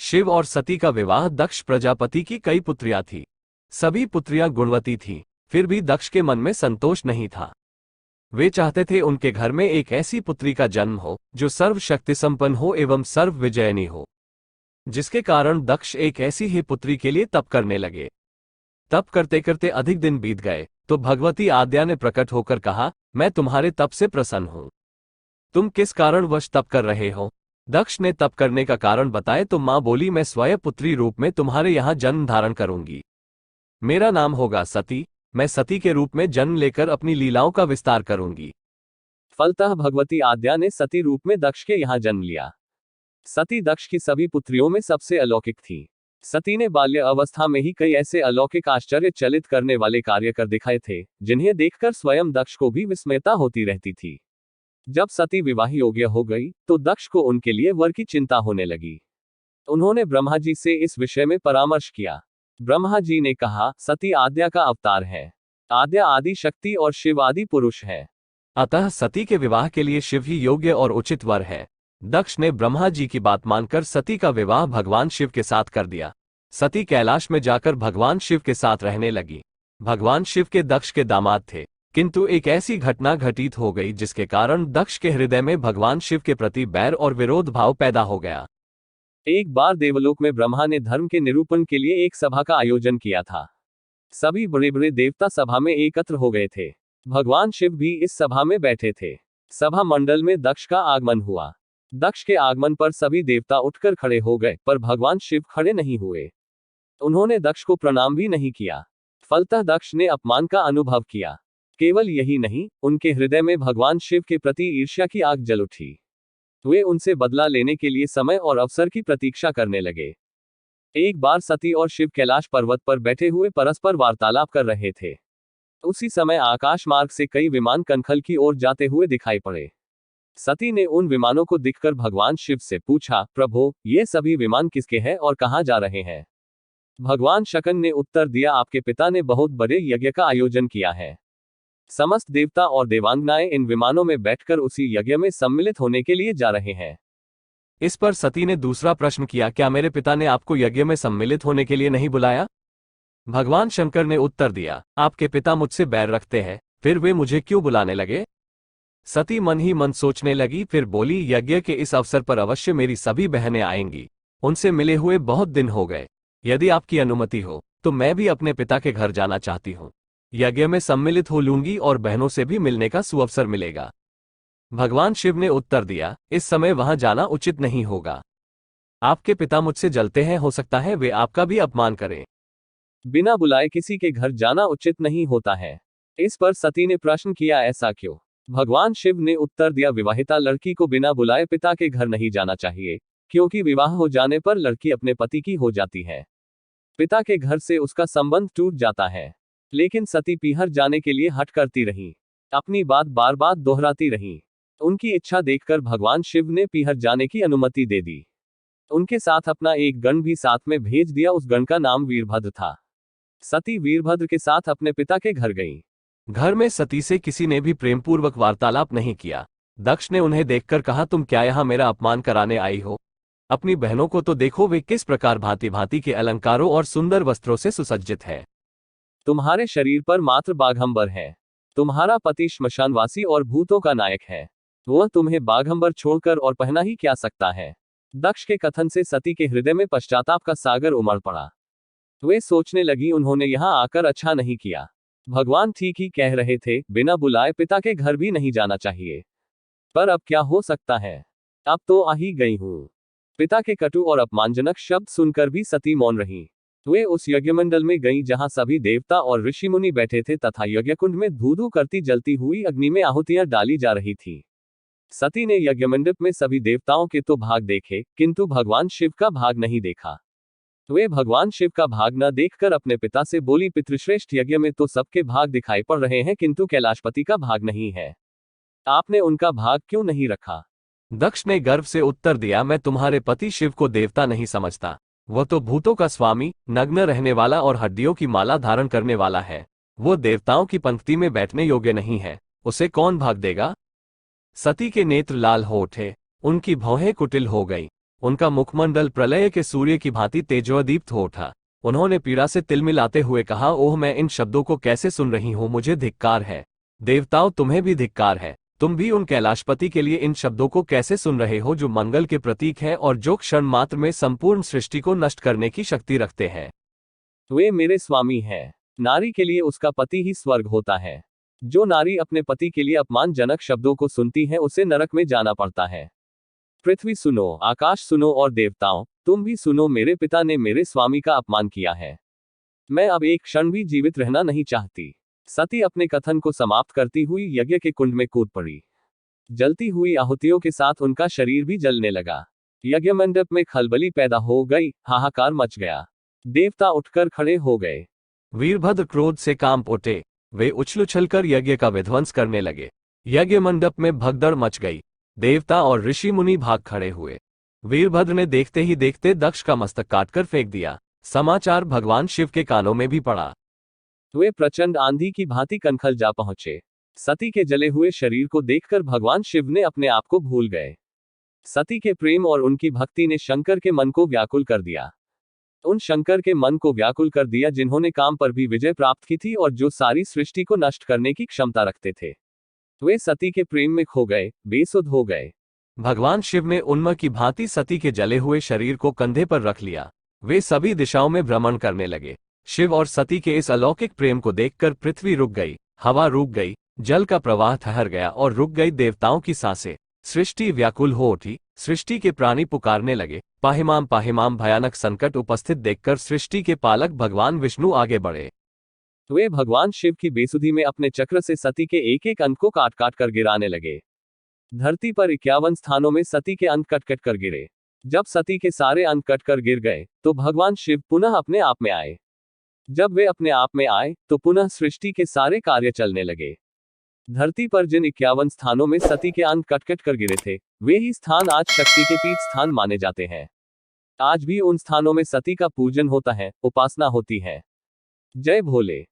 शिव और सती का विवाह दक्ष प्रजापति की कई पुत्रियां थी। सभी पुत्रियां गुणवती थीं, फिर भी दक्ष के मन में संतोष नहीं था। वे चाहते थे उनके घर में एक ऐसी पुत्री का जन्म हो जो सर्वशक्ति संपन्न हो एवं सर्व विजयनी हो, जिसके कारण दक्ष एक ऐसी ही पुत्री के लिए तप करने लगे। तप करते करते अधिक दिन बीत गए तो भगवती आद्या ने प्रकट होकर कहा, मैं तुम्हारे तप से प्रसन्न हूं। तुम किस कारणवश तप कर रहे हो? दक्ष ने तप करने का कारण बताए तो मां बोली, मैं स्वयं पुत्री रूप में तुम्हारे यहां जन्म धारण करूंगी। मेरा नाम होगा सती। मैं सती के रूप में जन्म लेकर अपनी लीलाओं का विस्तार करूंगी। फलतः भगवती आद्या ने सती रूप में दक्ष के यहां जन्म लिया। सती दक्ष की सभी पुत्रियों में सबसे अलौकिक थी। सती ने बाल्य अवस्था में ही कई ऐसे अलौकिक आश्चर्य चलित करने वाले कार्य कर दिखाए थे, जिन्हें देखकर स्वयं दक्ष को भी विस्मयता होती रहती थी। जब सती विवाह योग्य हो गई तो दक्ष को उनके लिए वर की चिंता होने लगी। उन्होंने ब्रह्मा जी से इस विषय में परामर्श किया। ब्रह्मा जी ने कहा, सती आद्या का अवतार है। आद्या आदि शक्ति और शिव आदि पुरुष है, अतः सती के विवाह के लिए शिव ही योग्य और उचित वर है। दक्ष ने ब्रह्मा जी की बात मानकर सती का विवाह भगवान शिव के साथ कर दिया। सती कैलाश में जाकर भगवान शिव के साथ रहने लगी। भगवान शिव के दक्ष के दामाद थे, किंतु एक ऐसी घटना घटित हो गई जिसके कारण दक्ष के हृदय में भगवान शिव के प्रति बैर और विरोध भाव पैदा हो गया। एक बार देवलोक में ब्रह्मा ने धर्म के निरूपण के लिए एक सभा का आयोजन किया था। सभी बड़े बड़े देवता सभा में एकत्र हो गए थे। भगवान शिव भी इस सभा में बैठे थे। सभा मंडल में दक्ष का आगमन हुआ। दक्ष के आगमन पर सभी देवता उठकर खड़े हो गए, पर भगवान शिव खड़े नहीं हुए। उन्होंने दक्ष को प्रणाम भी नहीं किया। फलतः दक्ष ने अपमान का अनुभव किया। केवल यही नहीं, उनके हृदय में भगवान शिव के प्रति ईर्ष्या की आग जल उठी। वे उनसे बदला लेने के लिए समय और अवसर की प्रतीक्षा करने लगे। एक बार सती और शिव कैलाश पर्वत पर बैठे हुए परस्पर वार्तालाप कर रहे थे। उसी समय आकाश मार्ग से कई विमान कनखल की ओर जाते हुए दिखाई पड़े। सती ने उन विमानों को देखकर भगवान शिव से पूछा, प्रभो, ये सभी विमान किसके हैं और कहां जा रहे हैं? भगवान शकन ने उत्तर दिया, आपके पिता ने बहुत बड़े यज्ञ का आयोजन किया है। समस्त देवता और देवांगनाएं इन विमानों में बैठकर उसी यज्ञ में सम्मिलित होने के लिए जा रहे हैं। इस पर सती ने दूसरा प्रश्न किया, क्या मेरे पिता ने आपको यज्ञ में सम्मिलित होने के लिए नहीं बुलाया? भगवान शंकर ने उत्तर दिया, आपके पिता मुझसे बैर रखते हैं, फिर वे मुझे क्यों बुलाने लगे? सती मन ही मन सोचने लगी, फिर बोली, यज्ञ के इस अवसर पर अवश्य मेरी सभी बहनें आएंगी। उनसे मिले हुए बहुत दिन हो गए। यदि आपकी अनुमति हो तो मैं भी अपने पिता के घर जाना चाहती हूँ। यज्ञ में सम्मिलित हो लूंगी और बहनों से भी मिलने का सुअवसर मिलेगा। भगवान शिव ने उत्तर दिया, इस समय वहां जाना उचित नहीं होगा। आपके पिता मुझसे जलते हैं, हो सकता है वे आपका भी अपमान करें। बिना बुलाए किसी के घर जाना उचित नहीं होता है। इस पर सती ने प्रश्न किया, ऐसा क्यों? भगवान शिव ने उत्तर दिया, विवाहिता लड़की को बिना बुलाए पिता के घर नहीं जाना चाहिए, क्योंकि विवाह हो जाने पर लड़की अपने पति की हो जाती है। पिता के घर से उसका संबंध टूट जाता है। लेकिन सती पीहर जाने के लिए हट करती रही, अपनी बात बार बार दोहराती रही। उनकी इच्छा देखकर भगवान शिव ने पीहर जाने की अनुमति दे दी। उनके साथ अपना एक गण भी साथ में भेज दिया। उस गण का नाम वीरभद्र था। सती वीरभद्र के साथ अपने पिता के घर गई। घर में सती से किसी ने भी प्रेमपूर्वक वार्तालाप नहीं किया। दक्ष ने उन्हें देखकर कहा, तुम क्या यहाँ मेरा अपमान कराने आई हो? अपनी बहनों को तो देखो, वे किस प्रकार भांति भांति के अलंकारों और सुंदर वस्त्रों से सुसज्जित है। तुम्हारे शरीर पर मात्र बाघंबर है। तुम्हारा पति श्मशानवासी और भूतों का नायक है। वह तुम्हें बाघंबर छोड़कर और पहना ही क्या सकता है? दक्ष के कथन से सती के हृदय में पश्चाताप का सागर उमड़ पड़ा। वे सोचने लगी, उन्होंने यहाँ आकर अच्छा नहीं किया। भगवान ठीक ही कह रहे थे, बिना बुलाए पिता के घर भी नहीं जाना चाहिए। पर अब क्या हो सकता है? अब तो आ ही गई हूँ। पिता के कटु और अपमानजनक शब्द सुनकर भी सती मौन रही। वे उस यज्ञमंडल में गईं जहां सभी देवता और ऋषि मुनि बैठे थे तथा यज्ञकुंड में धू धू करती जलती हुई अग्नि में आहुतियां डाली जा रही थी। सती ने यज्ञमंडप में सभी देवताओं के तो भाग देखे, किंतु भगवान शिव का भाग नहीं देखा। वे भगवान शिव का भाग न देखकर अपने पिता से बोली, पितृश्रेष्ठ, यज्ञ में तो सबके भाग दिखाई पड़ रहे हैं, किंतु कैलाशपति का भाग नहीं है। आपने उनका भाग क्यों नहीं रखा? दक्ष ने गर्व से उत्तर दिया, मैं तुम्हारे पति शिव को देवता नहीं समझता। वह तो भूतों का स्वामी, नग्न रहने वाला और हड्डियों की माला धारण करने वाला है। वो देवताओं की पंक्ति में बैठने योग्य नहीं है। उसे कौन भाग देगा? सती के नेत्र लाल हो उठे, उनकी भौहें कुटिल हो गई। उनका मुखमंडल प्रलय के सूर्य की भांति तेजोदीप्त हो उठा। उन्होंने पीड़ा से तिलमिलाते हुए कहा, ओह, मैं इन शब्दों को कैसे सुन रही हूं, मुझे धिक्कार है। देवताओं, तुम्हें भी धिक्कार है। तुम भी उन कैलाशपति के लिए इन शब्दों को कैसे सुन रहे हो जो मंगल के प्रतीक हैं और जो क्षण मात्र में संपूर्ण सृष्टि को नष्ट करने की शक्ति रखते हैं। वे मेरे स्वामी हैं। नारी के लिए उसका पति ही स्वर्ग होता है। जो नारी अपने पति के लिए अपमानजनक शब्दों को सुनती है उसे नरक में जाना पड़ता है। पृथ्वी सुनो, आकाश सुनो और देवताओं, तुम भी सुनो, मेरे पिता ने मेरे स्वामी का अपमान किया है। मैं अब एक क्षण भी जीवित रहना नहीं चाहती। सती अपने कथन को समाप्त करती हुई यज्ञ के कुंड में कूद पड़ी। जलती हुई आहुतियों के साथ उनका शरीर भी जलने लगा। यज्ञ मंडप में खलबली पैदा हो गई, हाहाकार मच गया। देवता उठकर खड़े हो गए। वीरभद्र क्रोध से कांप उठे। वे उछल उछलकर यज्ञ का विध्वंस करने लगे। यज्ञ मंडप में भगदड़ मच गई। देवता और ऋषि मुनि भाग खड़े हुए। वीरभद्र ने देखते ही देखते दक्ष का मस्तक काटकर फेंक दिया। समाचार भगवान शिव के कानों में भी पड़ा। वे प्रचंड आंधी की भांति कनखल जा पहुंचे। सती के जले हुए शरीर को देखकर भगवान शिव ने अपने आप को भूल गए। सती के प्रेम और उनकी भक्ति ने शंकर के मन को व्याकुल कर दिया। उन शंकर के मन को व्याकुल कर दिया जिन्होंने काम पर भी विजय प्राप्त की थी और जो सारी सृष्टि को नष्ट करने की क्षमता रखते थे। वे सती के प्रेम में खो गए, बेसुध हो गए। भगवान शिव ने उन्म की भांति सती के जले हुए शरीर को कंधे पर रख लिया। वे सभी दिशाओं में भ्रमण करने लगे। शिव और सती के इस अलौकिक प्रेम को देखकर पृथ्वी रुक गई, हवा रुक गई, जल का प्रवाह ठहर गया और रुक गई देवताओं की सांसें। सृष्टि व्याकुल हो उठी। सृष्टि के प्राणी पुकारने लगे, पाहिमाम पाहिमाम। भयानक संकट उपस्थित देखकर सृष्टि के पालक भगवान विष्णु आगे बढ़े। वे भगवान शिव की बेसुधी में अपने चक्र से सती के एक एक अंग को काट काट कर गिराने लगे। धरती पर 51 स्थानों में सती के अंग कट कट कर गिरे। जब सती के सारे अंग कट कर गिर गए तो भगवान शिव पुनः अपने आप में आए। जब वे अपने आप में आए तो पुनः सृष्टि के सारे कार्य चलने लगे। धरती पर जिन 51 स्थानों में सती के अंग कट कट कर गिरे थे, वे ही स्थान आज शक्ति के पीठ स्थान माने जाते हैं। आज भी उन स्थानों में सती का पूजन होता है, उपासना होती है। जय भोले।